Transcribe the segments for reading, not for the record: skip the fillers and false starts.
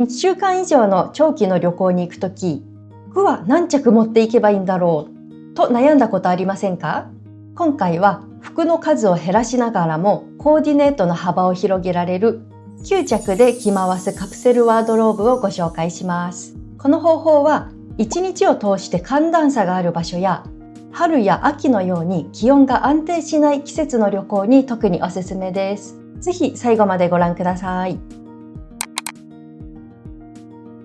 1週間以上の長期の旅行に行くとき、服は何着持っていけばいいんだろうと悩んだことありませんか？今回は服の数を減らしながらもコーディネートの幅を広げられる9着で着回すカプセルワードローブをご紹介します。この方法は1日を通して寒暖差がある場所や春や秋のように気温が安定しない季節の旅行に特におすすめです。ぜひ最後までご覧ください。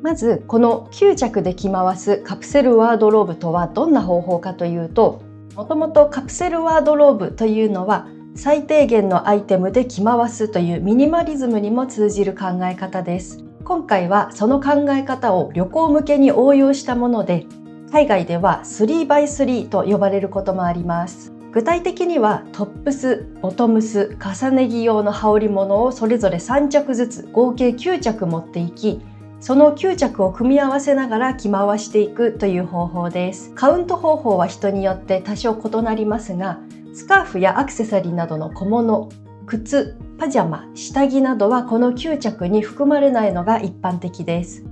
まずこの9着で着回すカプセルワードローブとはどんな方法かというと、もともとカプセルワードローブというのは最低限のアイテムで着回すというミニマリズムにも通じる考え方です。今回はその考え方を旅行向けに応用したもので、海外では 3x3 と呼ばれることもあります。具体的にはトップス、ボトムス、重ね着用の羽織物をそれぞれ3着ずつ合計9着持っていき、その9着を組み合わせながら着回していくという方法です。カウント方法は人によって多少異なりますが、スカーフやアクセサリーなどの小物、靴、パジャマ、下着などはこの9着に含まれないのが一般的です。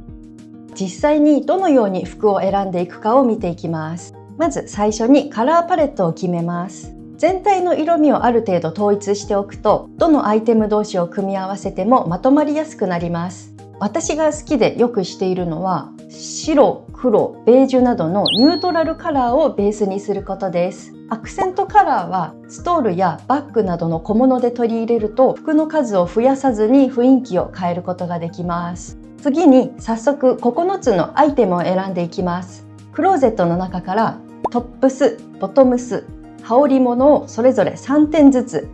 実際にどのように服を選んでいくかを見ていきます。まず最初にカラーパレットを決めます。全体の色味をある程度統一しておくと、どのアイテム同士を組み合わせてもまとまりやすくなります。私が好きでよくしているのは白、黒、ベージュなどのニュートラルカラーをベースにすることです。アクセントカラーはストールやバッグなどの小物で取り入れると服の数を増やさずに雰囲気を変えることができます。次に早速9つのアイテムを選んでいきます。クローゼットの中からトップス、ボトムス、羽織物をそれぞれ3点ずつ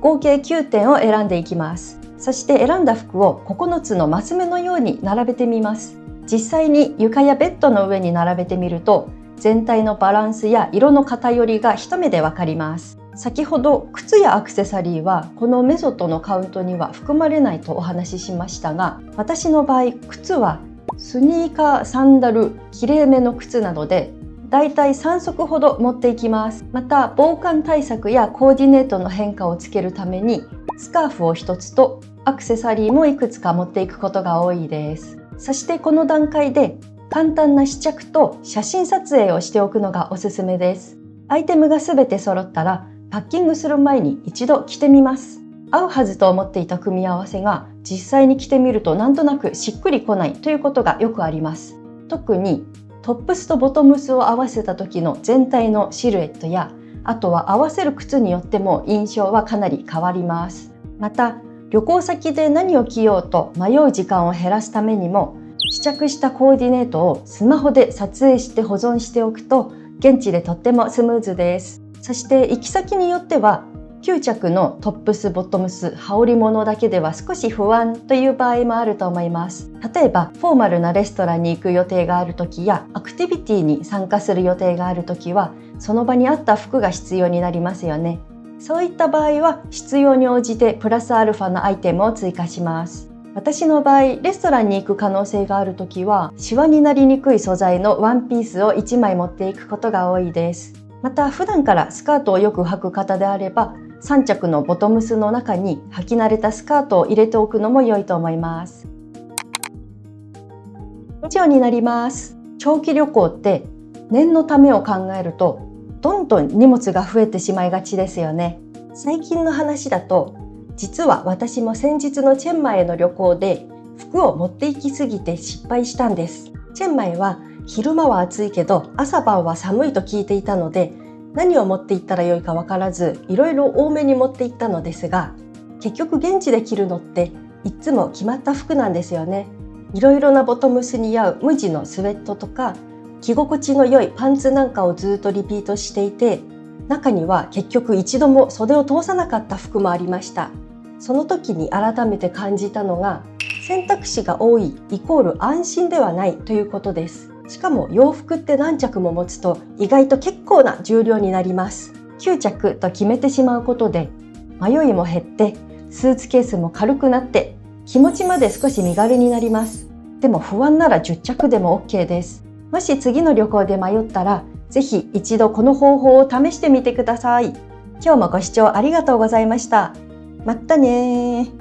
合計9点を選んでいきます。そして選んだ服を9つのマス目のように並べてみます。実際に床やベッドの上に並べてみると全体のバランスや色の偏りが一目でわかります。先ほど靴やアクセサリーはこのメソッドのカウントには含まれないとお話ししましたが、私の場合靴はスニーカー、サンダル、きれいめの靴などでだいたい3足ほど持っていきます。また防寒対策やコーディネートの変化をつけるためにスカーフを1つとアクセサリーもいくつか持っていくことが多いです。そしてこの段階で簡単な試着と写真撮影をしておくのがおすすめです。アイテムがすべて揃ったらパッキングする前に一度着てみます。合うはずと思っていた組み合わせが実際に着てみるとなんとなくしっくりこないということがよくあります。特にトップスとボトムスを合わせた時の全体のシルエットや、あとは合わせる靴によっても印象はかなり変わります。また旅行先で何を着ようと迷う時間を減らすためにも、試着したコーディネートをスマホで撮影して保存しておくと現地でとってもスムーズです。そして行き先によっては9着のトップス、ボトムス、羽織物だけでは少し不安という場合もあると思います。例えばフォーマルなレストランに行く予定がある時やアクティビティに参加する予定がある時はその場に合った服が必要になりますよね。そういった場合は必要に応じてプラスアルファのアイテムを追加します。私の場合レストランに行く可能性があるときはシワになりにくい素材のワンピースを1枚持っていくことが多いです。また普段からスカートをよく履く方であれば3着のボトムスの中に履き慣れたスカートを入れておくのも良いと思います。以上になります。長期旅行って念のためを考えるとどんどん荷物が増えてしまいがちですよね。最近の話だと実は私も先日のチェンマイへの旅行で服を持って行きすぎて失敗したんです。チェンマイは昼間は暑いけど朝晩は寒いと聞いていたので何を持って行ったらよいか分からずいろいろ多めに持って行ったのですが、結局現地で着るのっていつも決まった服なんですよね。いろいろなボトムスに合う無地のスウェットとか着心地の良いパンツなんかをずっとリピートしていて、中には結局一度も袖を通さなかった服もありました。その時に改めて感じたのが選択肢が多いイコール安心ではないということです。しかも洋服って何着も持つと意外と結構な重量になります。9着と決めてしまうことで迷いも減ってスーツケースも軽くなって気持ちまで少し身軽になります。でも不安なら10着でも OK です。もし次の旅行で迷ったらぜひ一度この方法を試してみてください。今日もご視聴ありがとうございました。まったねー。